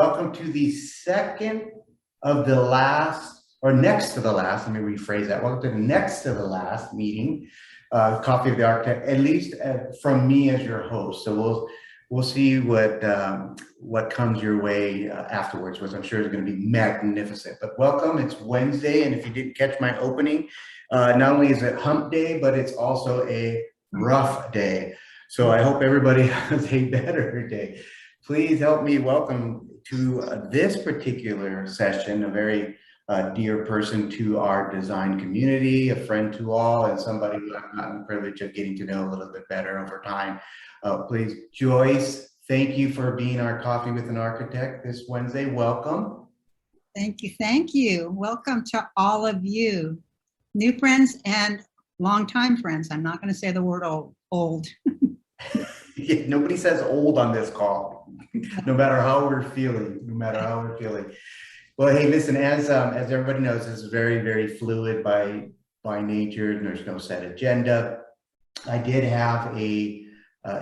Welcome to the second of the last, or next to the last, let me rephrase that. Welcome to the next to the last meeting, Coffee of the Architect, at least from me as your host. So we'll see what comes your way afterwards, which I'm sure is going to be magnificent. But welcome, it's Wednesday, and if you didn't catch my opening, not only is it hump day, but it's also a rough day. So I hope everybody has a better day. Please help me welcome to this particular session, a very dear person to our design community, a friend to all, and somebody who I've gotten the privilege of getting to know a little bit better over time. Please, Joyce, thank you for being our Coffee with an Architect this Wednesday. Welcome. Thank you, thank you. Welcome to all of you, new friends and longtime friends. I'm not going to say the word old. Yeah, nobody says old on this call, no matter how we're feeling, Well, hey, listen, as everybody knows, this is very, very fluid by nature, and there's no set agenda. I did have a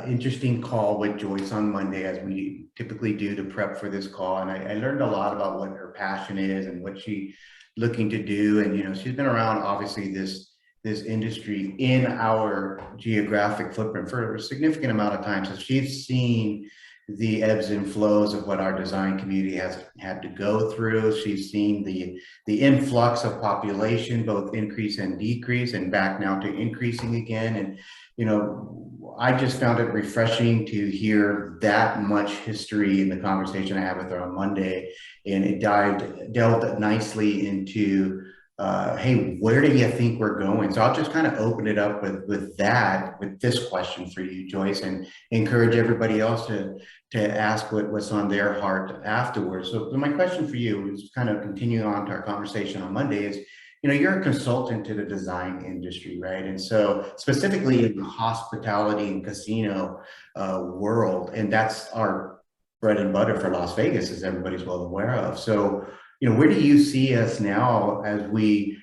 interesting call with Joyce on Monday, as we typically do to prep for this call, and I learned a lot about what her passion is and what she's looking to do. And she's been around, obviously, this industry in our geographic footprint for a significant amount of time. So she's seen the ebbs and flows of what our design community has had to go through. She's seen the influx of population, both increase and decrease, and back now to increasing again. And I just found it refreshing to hear that much history in the conversation I had with her on Monday, and it delved nicely into hey, where do you think we're going? So I'll just kind of open it up with this question for you, Joyce, and encourage everybody else to ask what's on their heart afterwards. So my question for you is kind of continuing on to our conversation on Monday is, you're a consultant to the design industry, right? And so specifically in the hospitality and casino world, and that's our bread and butter for Las Vegas, as everybody's well aware of. So where do you see us now as we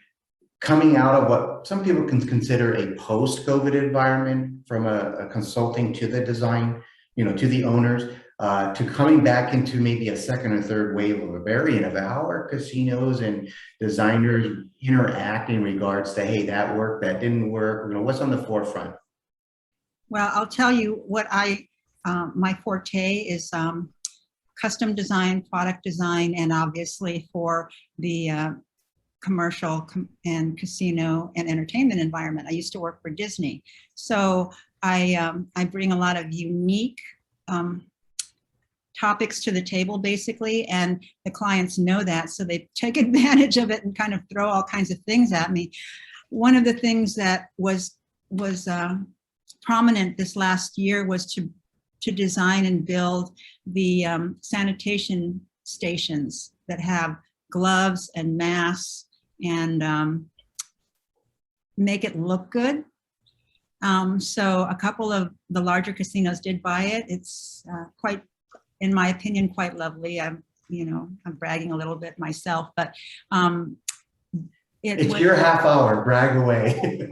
coming out of what some people can consider a post-COVID environment, from a consulting to the design, to the owners, to coming back into maybe a second or third wave of a variant of how our casinos and designers interact in regards to, hey, that worked, that didn't work, what's on the forefront? Well, I'll tell you what my forte is custom design, product design, and obviously for the commercial and casino and entertainment environment. I used to work for Disney. So I bring a lot of unique topics to the table, basically, and the clients know that, so they take advantage of it and kind of throw all kinds of things at me. One of the things that was prominent this last year was to design and build the sanitation stations that have gloves and masks and make it look good. So a couple of the larger casinos did buy it. It's quite, in my opinion, quite lovely. I'm bragging a little bit myself, but it's your half hour, brag away.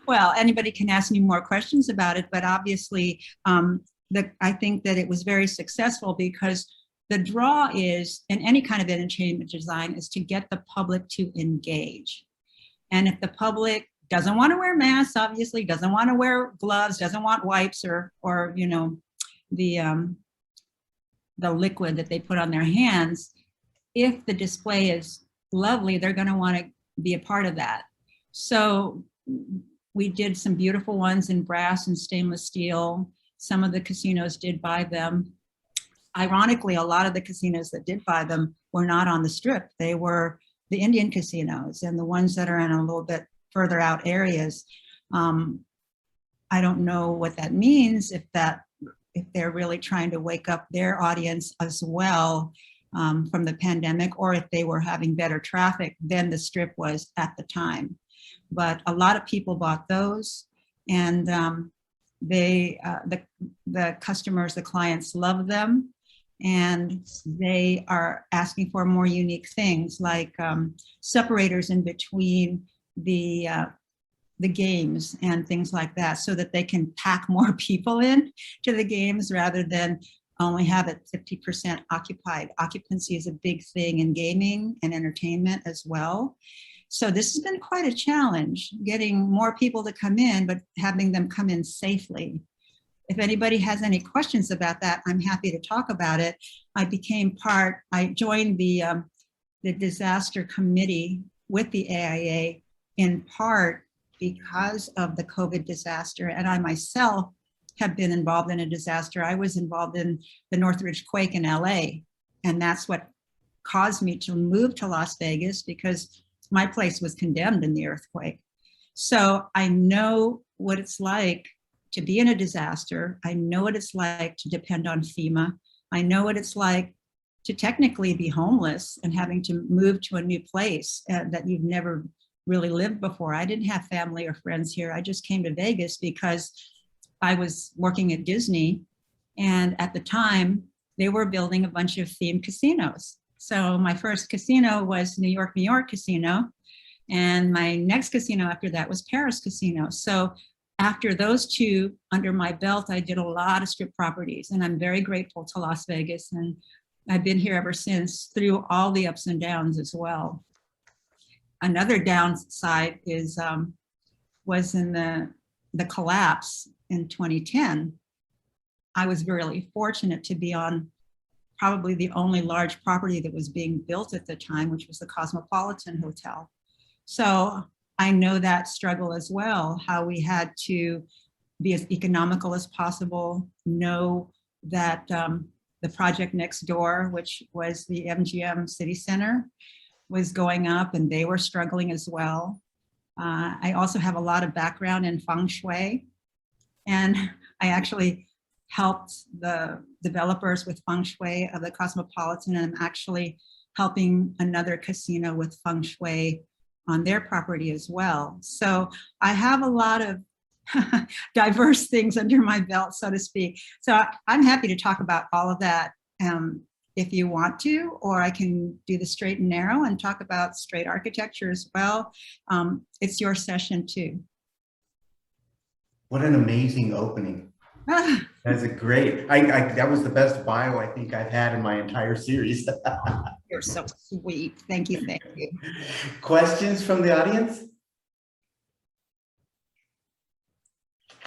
Well, anybody can ask me more questions about it, but obviously, I think that it was very successful because the draw is, in any kind of entertainment design, is to get the public to engage. And if the public doesn't want to wear masks, obviously doesn't want to wear gloves, doesn't want wipes or the liquid that they put on their hands, if the display is lovely, they're going to want to be a part of that. So we did some beautiful ones in brass and stainless steel. Some of the casinos did buy them. Ironically, a lot of the casinos that did buy them were not on the Strip. They were the Indian casinos and the ones that are in a little bit further out areas. I don't know what that means, if they're really trying to wake up their audience as well from the pandemic, or if they were having better traffic than the Strip was at the time. But a lot of people bought those, and the customers, the clients love them, and they are asking for more unique things like separators in between the games and things like that, so that they can pack more people in to the games rather than only have it 50% occupied. Occupancy is a big thing in gaming and entertainment as well. So this has been quite a challenge, getting more people to come in, but having them come in safely. If anybody has any questions about that, I'm happy to talk about it. I joined the disaster committee with the AIA in part because of the COVID disaster, and I myself have been involved in a disaster. I was involved in the Northridge quake in LA, and that's what caused me to move to Las Vegas because my place was condemned in the earthquake. So I know what it's like to be in a disaster. I know what it's like to depend on FEMA. I know what it's like to technically be homeless and having to move to a new place that you've never really lived before. I didn't have family or friends here. I just came to Vegas because I was working at Disney, and at the time they were building a bunch of themed casinos. So my first casino was New York Casino, and my next casino after that was Paris Casino. So after those two under my belt, I did a lot of strip properties, and I'm very grateful to Las Vegas, and I've been here ever since through all the ups and downs as well. Another downside is was in the collapse in 2010. I was really fortunate to be on probably the only large property that was being built at the time, which was the Cosmopolitan Hotel. So I know that struggle as well, how we had to be as economical as possible, know that the project next door, which was the MGM City Center, was going up and they were struggling as well. I also have a lot of background in feng shui, and I actually helped the developers with feng shui of the Cosmopolitan, and I'm actually helping another casino with feng shui on their property as well. So I have a lot of diverse things under my belt, so to speak. So I'm happy to talk about all of that if you want to, or I can do the straight and narrow and talk about straight architecture as well. It's your session too. What an amazing opening. That's a great, that was the best bio I think I've had in my entire series. You're so sweet. Thank you, thank you. Questions from the audience?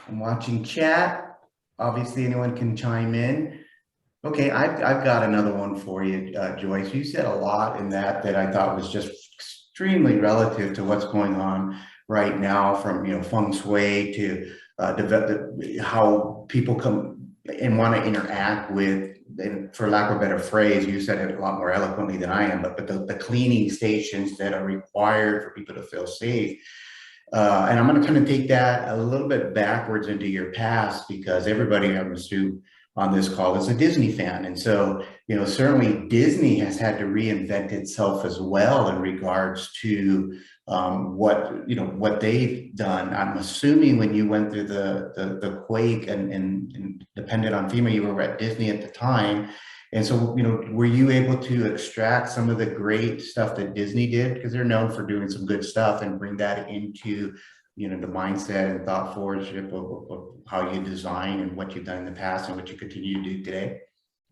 I'm watching chat. Obviously anyone can chime in. Okay, I've got another one for you, Joyce. You said a lot in that I thought was just extremely relative to what's going on right now, from feng shui to how people come and want to interact with, and for lack of a better phrase, you said it a lot more eloquently than I am, but the cleaning stations that are required for people to feel safe. And I'm going to kind of take that a little bit backwards into your past, because everybody I'm assuming on this call is a Disney fan. And so, certainly Disney has had to reinvent itself as well in regards to what they've done. I'm assuming when you went through the quake and depended on FEMA, you were at Disney at the time. And so, were you able to extract some of the great stuff that Disney did? Because they're known for doing some good stuff, and bring that into the mindset and thought forwardship of how you design and what you've done in the past and what you continue to do today?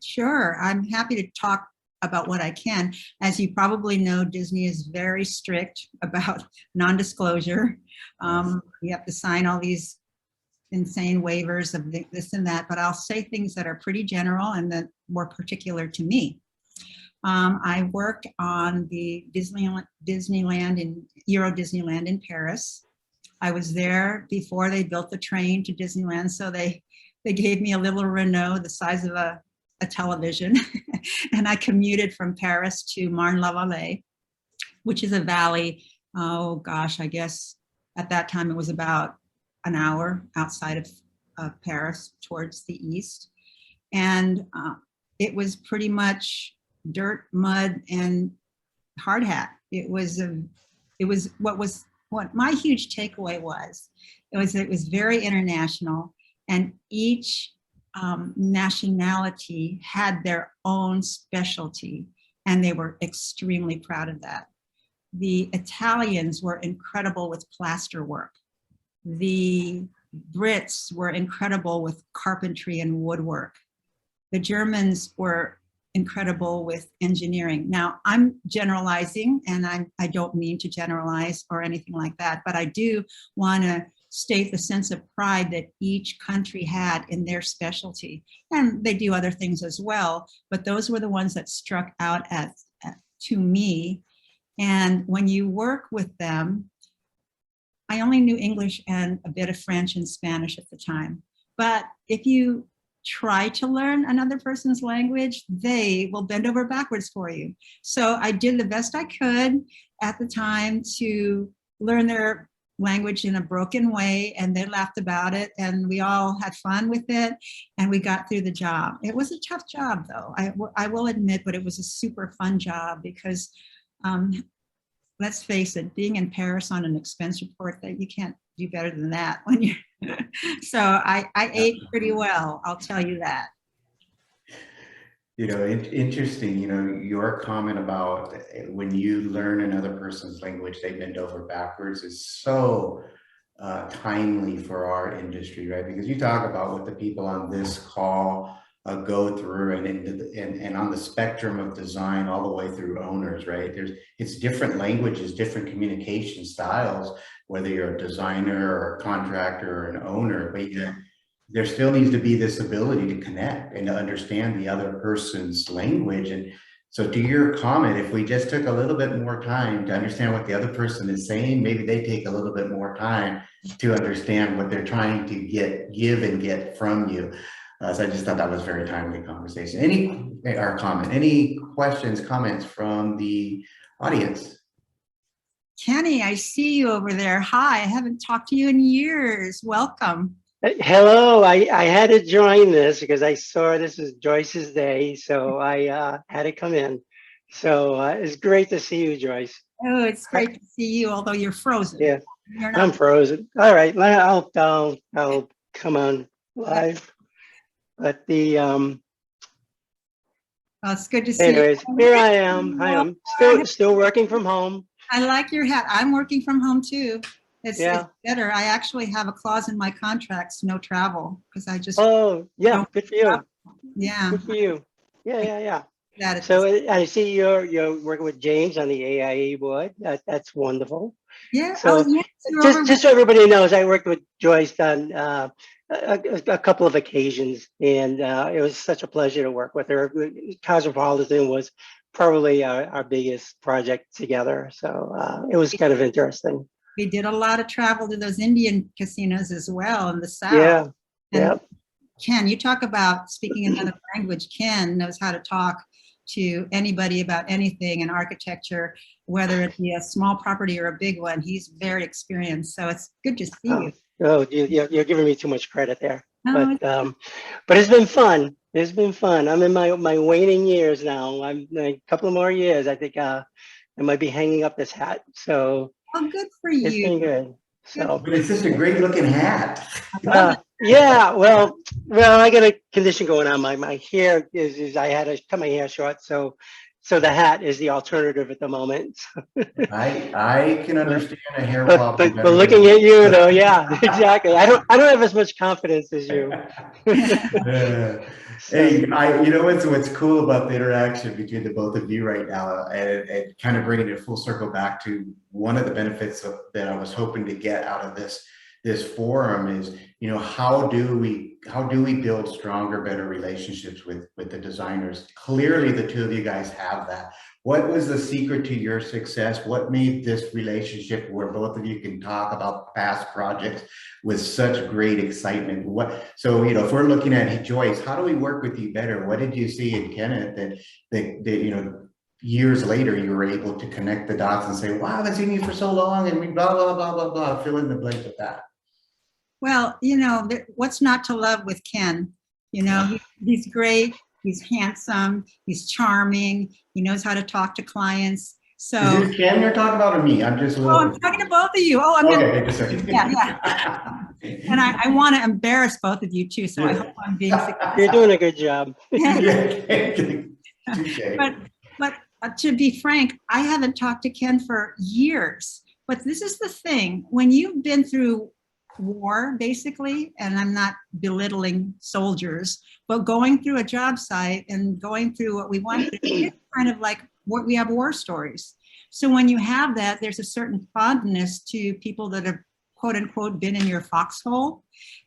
Sure. I'm happy to talk about what I can. As you probably know, Disney is very strict about non-disclosure. You have to sign all these insane waivers of this and that, but I'll say things that are pretty general and that were particular to me. I worked on the Disneyland in Euro Disneyland in Paris. I was there before they built the train to Disneyland, so they gave me a little Renault the size of a television, and I commuted from Paris to Marne-la-Vallée, which is a valley. Oh gosh, I guess at that time it was about an hour outside of Paris towards the east, and it was pretty much dirt, mud, and hard hat. It was what my huge takeaway was. It was very international, and each nationality had their own specialty, and they were extremely proud of that. The Italians were incredible with plaster work. The Brits were incredible with carpentry and woodwork. the Germans were incredible with engineering. Now, I'm generalizing, and I don't mean to generalize or anything like that, but I do want to state the sense of pride that each country had in their specialty. And they do other things as well, but those were the ones that struck out to me. And when you work with them, I only knew English and a bit of French and Spanish at the time. But if you try to learn another person's language, they will bend over backwards for you. So I did the best I could at the time to learn their language in a broken way, and they laughed about it, and we all had fun with it, and we got through the job. It was a tough job, though, I will admit, but it was a super fun job because let's face it, being in Paris on an expense report, that you can't do better than that when you so I ate pretty well, I'll tell you that. Interesting, your comment about when you learn another person's language, they bend over backwards is so timely for our industry, right? Because you talk about what the people on this call go through, and on the spectrum of design all the way through owners, right? It's different languages, different communication styles, whether you're a designer or a contractor or an owner, but there still needs to be this ability to connect and to understand the other person's language. And so to your comment, if we just took a little bit more time to understand what the other person is saying, maybe they take a little bit more time to understand what they're trying to give and get from you. So I just thought that was a very timely conversation. Any questions, comments from the audience? Kenny, I see you over there. Hi, I haven't talked to you in years. Welcome. Hello, I had to join this because I saw this is Joyce's day, so I had to come in. So it's great to see you, Joyce. Oh, it's great to see you, although you're frozen. Yeah, you're not. I'm frozen. All right, I'll come on live. But well, it's good to see anyways, you. here I am. I am still working from home. I like your hat. I'm working from home too. It's better. I actually have a clause in my contracts, no travel, because I just. Oh, yeah, good for you. Travel. Yeah. Good for you. Yeah. That so I see you're working with James on the AIE board. That's wonderful. Yeah. So just so everybody knows, I worked with Joyce on a couple of occasions, and it was such a pleasure to work with her. Cosmopolitan was probably our biggest project together, so it was kind of interesting. We did a lot of travel to those Indian casinos as well in the South. Yeah. Ken, you talk about speaking another language. Ken knows how to talk to anybody about anything in architecture, whether it be a small property or a big one. He's very experienced, so it's good to see you. Oh, you're giving me too much credit there. But it's been fun. It's been fun. I'm in my waning years now. I'm a couple more years. I think I might be hanging up this hat. So. Oh, good for you. It's been good. So. But it's just a great looking hat. Yeah. Well, I got a condition going on. My hair is I had to cut my hair short, so the hat is the alternative at the moment. I can understand a hair problem. But looking at you, though, yeah, exactly. I don't have as much confidence as you. Hey, what's cool about the interaction between the both of you right now, and kind of bringing it full circle back to one of the benefits that I was hoping to get out of this forum is, how do we build stronger, better relationships with the designers? Clearly, the two of you guys have that. What was the secret to your success? What made this relationship where both of you can talk about past projects with such great excitement? So if we're looking at Joyce, how do we work with you better? What did you see in Kenneth that years later you were able to connect the dots and say, wow, I've seen you for so long, and we blah, blah, blah, blah, blah, fill in the blank with that? Well, what's not to love with Ken? He's great. He's handsome. He's charming. He knows how to talk to clients. So is it Ken you're talking about, or me? I'm just a little. Oh, I'm talking to both of you. Oh, I'm okay. Just a second. Yeah. And I want to embarrass both of you too. So I hope I'm being successful. You're doing a good job. But to be frank, I haven't talked to Ken for years. But this is the thing: when you've been through war, basically, and I'm not belittling soldiers, but going through a job site and going through what we went through, it's kind of like what we have war stories. So when you have that, there's a certain fondness to people that have quote unquote been in your foxhole,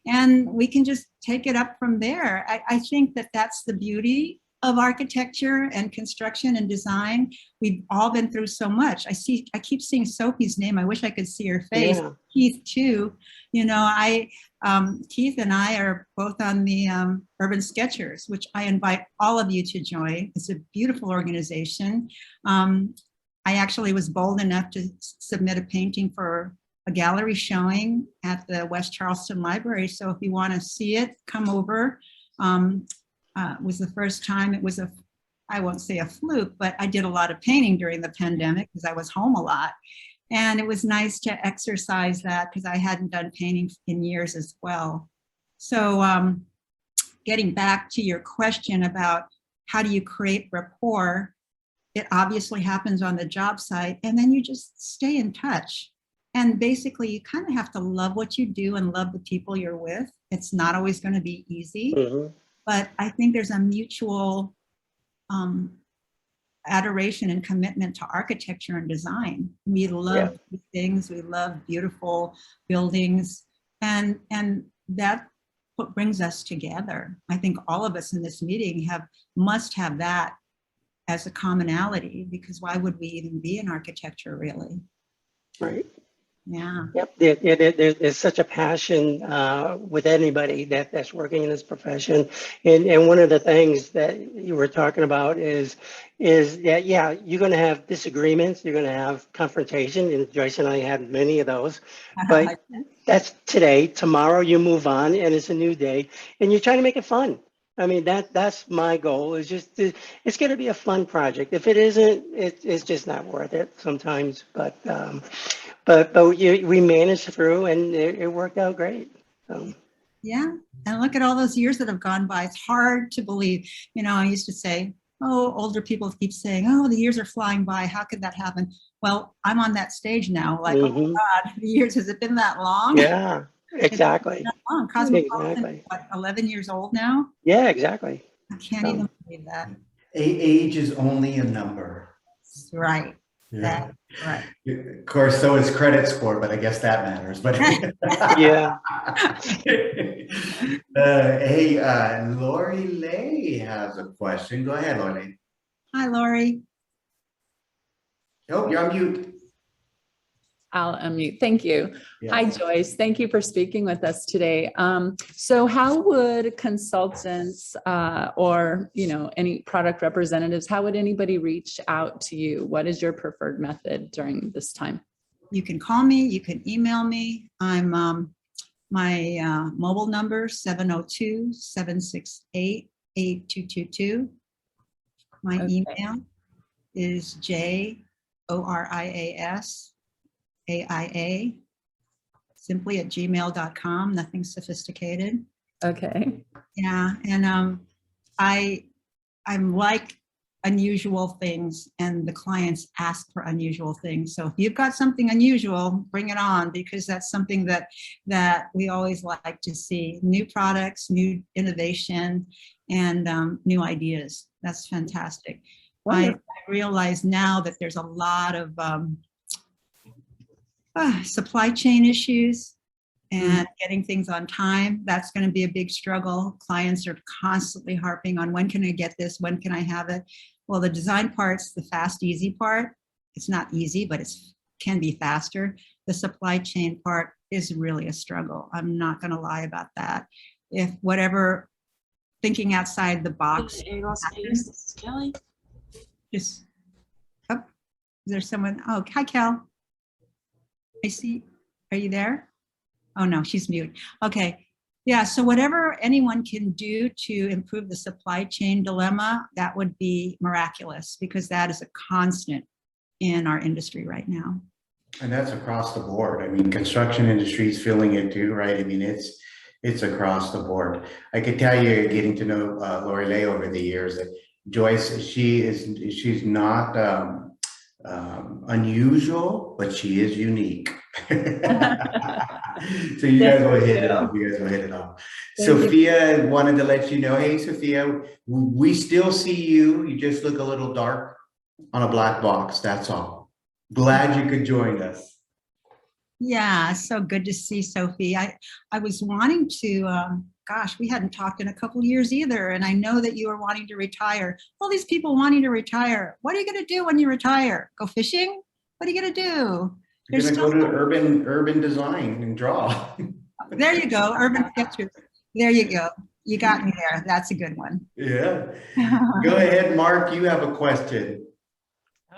and we can just take it up from there. I think that that's the beauty of architecture and construction and design. We've all been through so much. I keep seeing Sophie's name. I wish I could see her face. Yeah. Keith too. You know, Keith and I are both on the Urban Sketchers, which I invite all of you to join. It's a beautiful organization. I actually was bold enough to submit a painting for a gallery showing at the West Charleston Library. So if you want to see it, come over. It was the first time. It was I won't say a fluke, but I did a lot of painting during the pandemic because I was home a lot. And it was nice to exercise that because I hadn't done painting in years as well. So getting back to your question about how do you create rapport, it obviously happens on the job site, and then you just stay in touch. And basically, you kind of have to love what you do and love the people you're with. It's not always going to be easy, but I think there's a mutual adoration and commitment to architecture and design. We love these things. We love beautiful buildings, and that's what brings us together. I think all of us in this meeting must have that as a commonality, because why would we even be in architecture, really? Right. Yeah. Yep. There's such a passion with anybody that's working in this profession, and one of the things that you were talking about is that you're going to have disagreements, you're going to have confrontation, and Joyce and I had many of those, but that's today. Tomorrow you move on, and it's a new day, and you're trying to make it fun. I mean, that's my goal, is it's going to be a fun project. If it isn't, it's just not worth it sometimes, but we managed through, and it worked out great. Yeah, and look at all those years that have gone by. It's hard to believe. You know, I used to say, oh, older people keep saying, oh, the years are flying by. How could that happen? Well, I'm on that stage now. Like, oh God, the years, has it been that long? Yeah, exactly. That long. Cosmopolitan, what, 11 years old now? Yeah, exactly. I can't even believe that. Age is only a number. Right. Yeah. Right. Of course, so is credit score, but I guess that matters. But yeah. Hey, Lori Lay has a question. Go ahead, Lori. Hi, Lori. Oh, you're on mute. I'll unmute. Thank you. Yeah. Hi, Joyce. Thank you for speaking with us today. So how would consultants or, any product representatives, how would anybody reach out to you? What is your preferred method during this time? You can call me. You can email me. I'm my mobile number, 702-768-8222. My email is JORIAS simply at gmail.com. Nothing sophisticated. Okay. Yeah, and I'm like unusual things, and the clients ask for unusual things. So if you've got something unusual, bring it on, because that's something that we always like to see: new products, new innovation, and new ideas. That's fantastic. I realize now that there's a lot of supply chain issues and getting things on time. That's going to be a big struggle. Clients are constantly harping on, when can I get this? When can I have it? Well, the design part's the fast, easy part. It's not easy, but it can be faster. The supply chain part is really a struggle. I'm not going to lie about that. If whatever thinking outside the box happens, this is Kelly. just, oh, is there someone? Oh, hi, Kel. I see. Are you there? Oh, no, she's mute. Okay. Yeah, so whatever anyone can do to improve the supply chain dilemma, that would be miraculous, because that is a constant in our industry right now. And that's across the board. I mean, construction industry is feeling it too, right? I mean, it's across the board. I could tell you, getting to know Lori Lay over the years, that Joyce, she's not unusual, but she is unique. So you guys will hit it you. off. You guys will hit it off. Thank you. Sophia wanted to let you know, hey, Sophia, we still see you. You just look a little dark on a black box. That's all. Glad you could join us. Yeah, so good to see Sophie. I was wanting to, gosh, we hadn't talked in a couple years either. And I know that you were wanting to retire. All these people wanting to retire. What are you going to do when you retire? Go fishing? What are you going to do? You're There's going to go still- to urban design and draw. There you go, urban sketches. There you go. You got me there. That's a good one. Yeah. Go ahead, Mark. You have a question.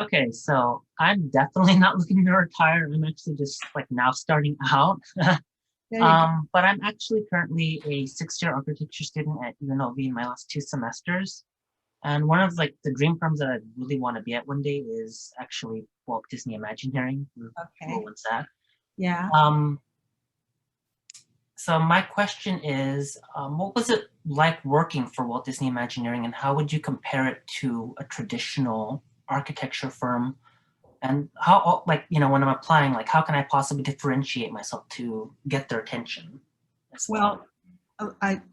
Okay, so I'm definitely not looking to retire. I'm actually just like now starting out. There you go. But I'm actually currently a 6th-year architecture student at UNLV in my last 2 semesters. And one of like the dream firms that I really want to be at one day is actually Walt Disney Imagineering. Okay. What's that? Yeah. So my question is, what was it like working for Walt Disney Imagineering, and how would you compare it to a traditional architecture firm? And how, like, you know, when I'm applying, like, how can I possibly differentiate myself to get their attention? Well,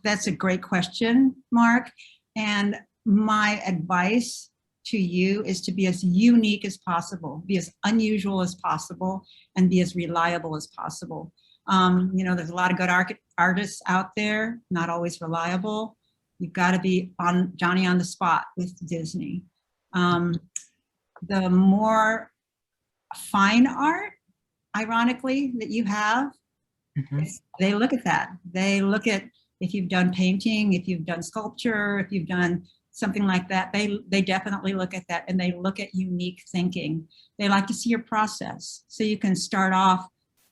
that's a great question, Mark. And my advice to you is to be as unique as possible, be as unusual as possible, and be as reliable as possible. You know, there's a lot of good artists out there, not always reliable. You've got to be on Johnny on the spot with Disney. The more fine art, ironically, that you have, they look at that. They look at if you've done painting, if you've done sculpture, if you've done something like that, they definitely look at that, and they look at unique thinking. They like to see your process. So you can start off,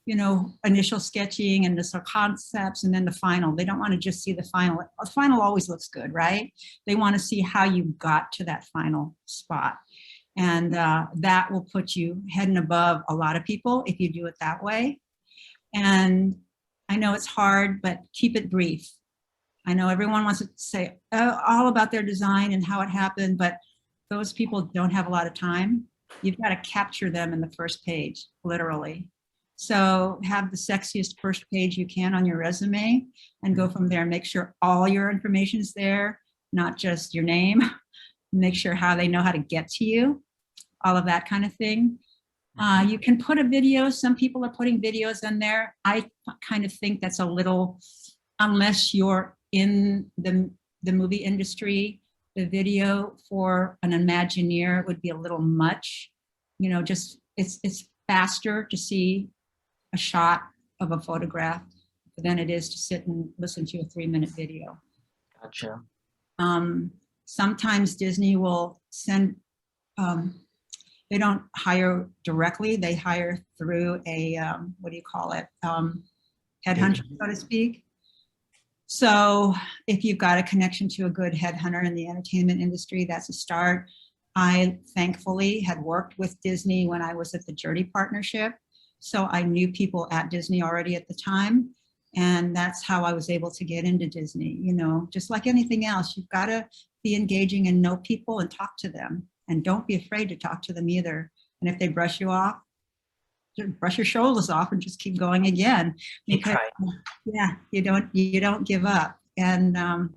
you know, initial sketching and initial concepts, and then the final. They don't want to just see the final. The final always looks good, right? They want to see how you got to that final spot. And that will put you head and above a lot of people if you do it that way. And I know it's hard, but keep it brief. I know everyone wants to say all about their design and how it happened, but those people don't have a lot of time. You've got to capture them in the first page, literally. So have the sexiest first page you can on your resume and go from there. Make sure all your information is there, not just your name. Make sure how they know how to get to you, all of that kind of thing. You can put a video. Some people are putting videos in there. I kind of think that's a little, unless you're in the movie industry, the video for an Imagineer would be a little much. You know, just it's faster to see a shot of a photograph than it is to sit and listen to a 3-minute video. Gotcha. Sometimes Disney will send, they don't hire directly, they hire through a, what do you call it? Headhunter, so to speak. So if you've got a connection to a good headhunter in the entertainment industry, that's a start. I thankfully had worked with Disney when I was at the Journey Partnership. So I knew people at Disney already at the time. And that's how I was able to get into Disney. You know, just like anything else, you've got to be engaging and know people and talk to them. And don't be afraid to talk to them either. And if they brush you off, brush your shoulders off and just keep going again. Because yeah, you don't give up. And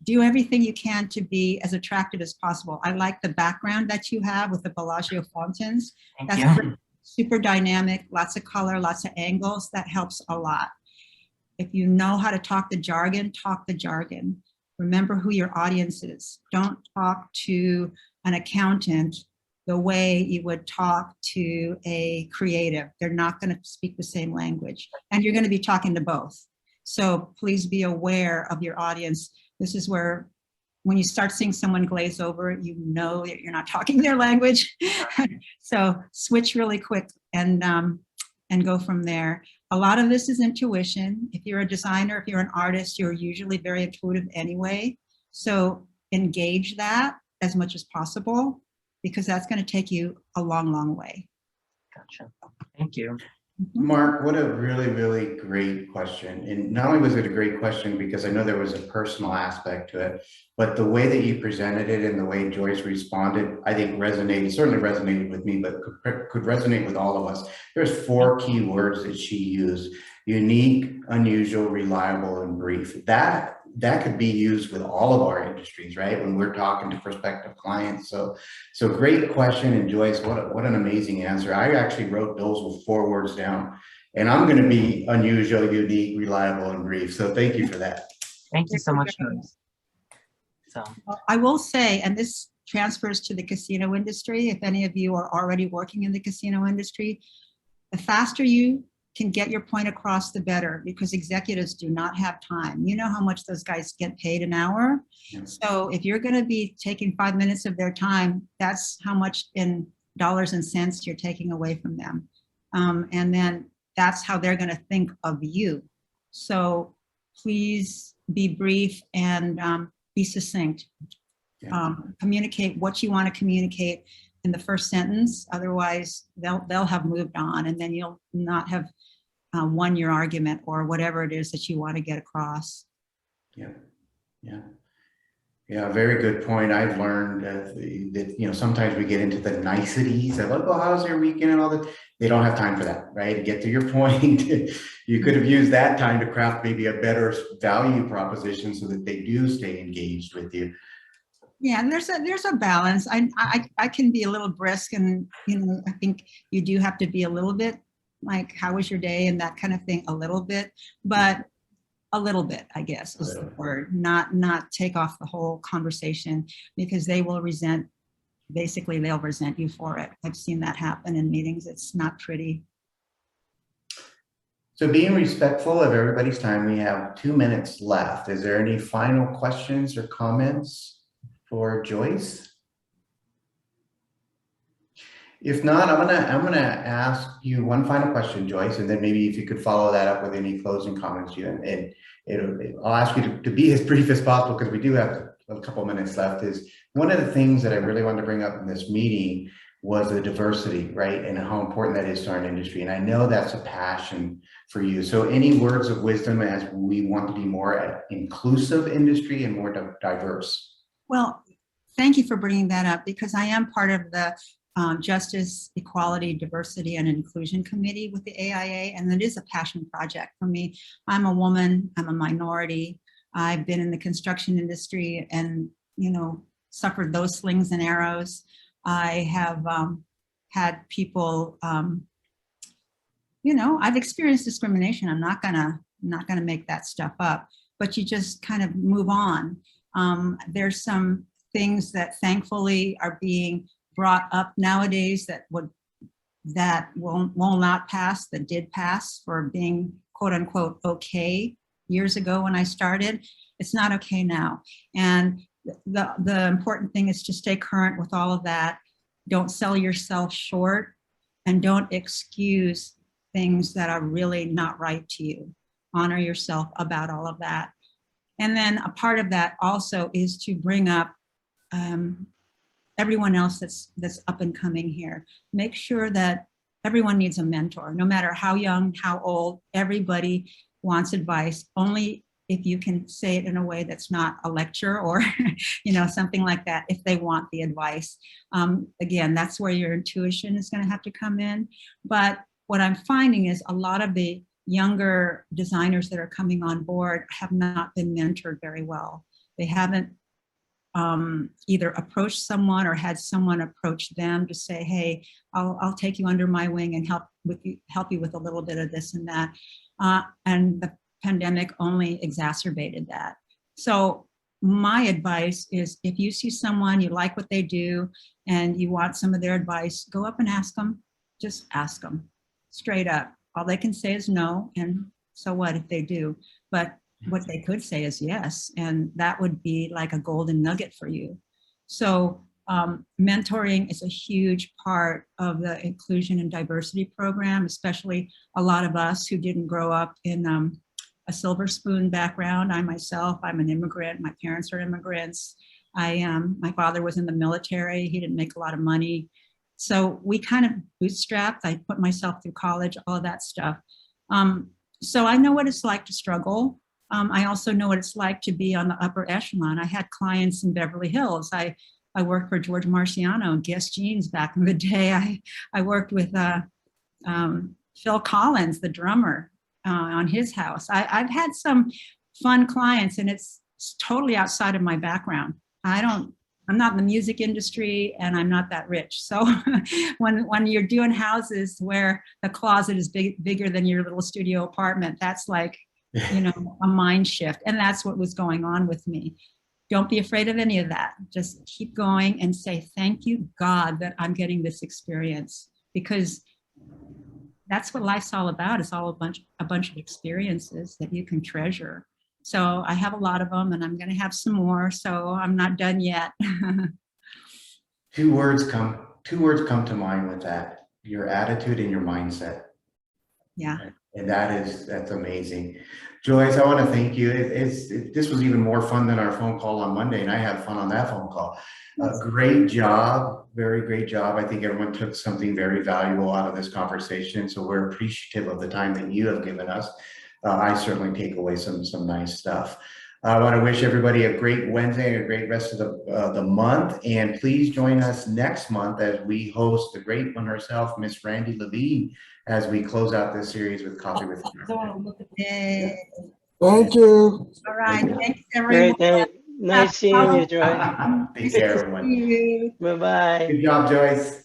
do everything you can to be as attractive as possible. I like the background that you have with the Bellagio fountains. Thank you. Super dynamic, lots of color, lots of angles. That helps a lot. If you know how to talk the jargon, talk the jargon. Remember who your audience is. Don't talk to an accountant the way you would talk to a creative. They're not going to speak the same language. And you're going to be talking to both. So please be aware of your audience. This is where, when you start seeing someone glaze over, you know that you're not talking their language. So switch really quick and go from there. A lot of this is intuition. If you're a designer, if you're an artist, you're usually very intuitive anyway. So engage that as much as possible, because that's going to take you a long, long way. Gotcha. Thank you. Mark, what a really, really great question. And not only was it a great question because I know there was a personal aspect to it, but the way that you presented it and the way Joyce responded, I think certainly resonated with me, but could resonate with all of us. There's 4 key words that she used: unique, unusual, reliable, and brief. That could be used with all of our industries, right? When we're talking to prospective clients. So great question. And Joyce, what an amazing answer. I actually wrote those with 4 words down, and I'm going to be unusual, unique, reliable, and brief. So thank you for that. Thank you so much, Joyce. So I will say, and this transfers to the casino industry, if any of you are already working in the casino industry, the faster you can get your point across, the better, because executives do not have time. You know how much those guys get paid an hour. Yeah. So if you're going to be taking 5 minutes of their time, that's how much in dollars and cents you're taking away from them. And then that's how they're going to think of you. So please be brief and be succinct. Yeah. Communicate what you want to communicate in the first sentence. Otherwise, they'll have moved on, and then you'll not have won your argument or whatever it is that you want to get across. Yeah. Very good point. I've learned that sometimes we get into the niceties of, oh, how's your weekend and all that. They don't have time for that, right? To get to your point, you could have used that time to craft maybe a better value proposition so that they do stay engaged with you. Yeah, and there's a balance. I can be a little brisk, and I think you do have to be a little bit like, how was your day, and that kind of thing, a little bit, but a little bit, I guess, is the word. Not take off the whole conversation, because they will resent. Basically, they'll resent you for it. I've seen that happen in meetings. It's not pretty. So being respectful of everybody's time, we have 2 minutes left. Is there any final questions or comments for Joyce? If not, I'm gonna ask you one final question, Joyce, and then maybe if you could follow that up with any closing comments. I'll ask you to be as brief as possible, because we do have a couple minutes left. Is one of the things that I really wanted to bring up in this meeting was the diversity, right? And how important that is to our industry. And I know that's a passion for you. So any words of wisdom as we want to be more inclusive industry and more diverse? Well, thank you for bringing that up, because I am part of the Justice, Equality, Diversity, and Inclusion Committee with the AIA, and it is a passion project for me. I'm a woman, I'm a minority. I've been in the construction industry and, suffered those slings and arrows. I have had people, I've experienced discrimination. I'm not gonna make that stuff up, but you just kind of move on. There's some things that thankfully are being brought up nowadays that will not pass, that did pass, for being quote unquote okay years ago when I started. It's not okay now. And the important thing is to stay current with all of that. Don't sell yourself short, and don't excuse things that are really not right to you. Honor yourself about all of that. And then a part of that also is to bring up everyone else that's up and coming here. Make sure that everyone needs a mentor, no matter how young, how old. Everybody wants advice. Only if you can say it in a way that's not a lecture or something like that, if they want the advice. Again, that's where your intuition is going to have to come in. But what I'm finding is a lot of the younger designers that are coming on board have not been mentored very well. They haven't either approached someone or had someone approach them to say, hey, I'll take you under my wing and help you with a little bit of this and that. And the pandemic only exacerbated that. So my advice is, if you see someone, you like what they do, and you want some of their advice, go up and ask them. Just ask them straight up. All they can say is no, and so what if they do? But what they could say is yes, and that would be like a golden nugget for you. So mentoring is a huge part of the inclusion and diversity program, especially a lot of us who didn't grow up in a silver spoon background. I'm an immigrant. My parents are immigrants. My father was in the military. He didn't make a lot of money. So we kind of bootstrapped. I put myself through college, all of that stuff. So I know what it's like to struggle. I also know what it's like to be on the upper echelon. I had clients in Beverly Hills. I worked for George Marciano and Guess Jeans back in the day. I worked with Phil Collins, the drummer, on his house. I've had some fun clients, and it's totally outside of my background. I'm not in the music industry, and I'm not that rich. So when you're doing houses where the closet is bigger than your little studio apartment, that's like, you know, a mind shift. And that's what was going on with me. Don't be afraid of any of that. Just keep going and say, thank you, God, that I'm getting this experience, because that's what life's all about. It's all a bunch of experiences that you can treasure. So I have a lot of them, and I'm going to have some more. So I'm not done yet. Two words come to mind with that: your attitude and your mindset. Yeah. And that's amazing. Joyce, I want to thank you. This was even more fun than our phone call on Monday, and I had fun on that phone call. Great job, very great job. I think everyone took something very valuable out of this conversation. So we're appreciative of the time that you have given us. I certainly take away some nice stuff. I want to wish everybody a great Wednesday and a great rest of the month. And please join us next month as we host the great one herself, Miss Randy Levine, as we close out this series with Coffee with You. Yay. Thank you. All right. Thanks, everyone. Great. Nice seeing you, Joyce. Take care, everyone. See you. Bye-bye. Good job, Joyce.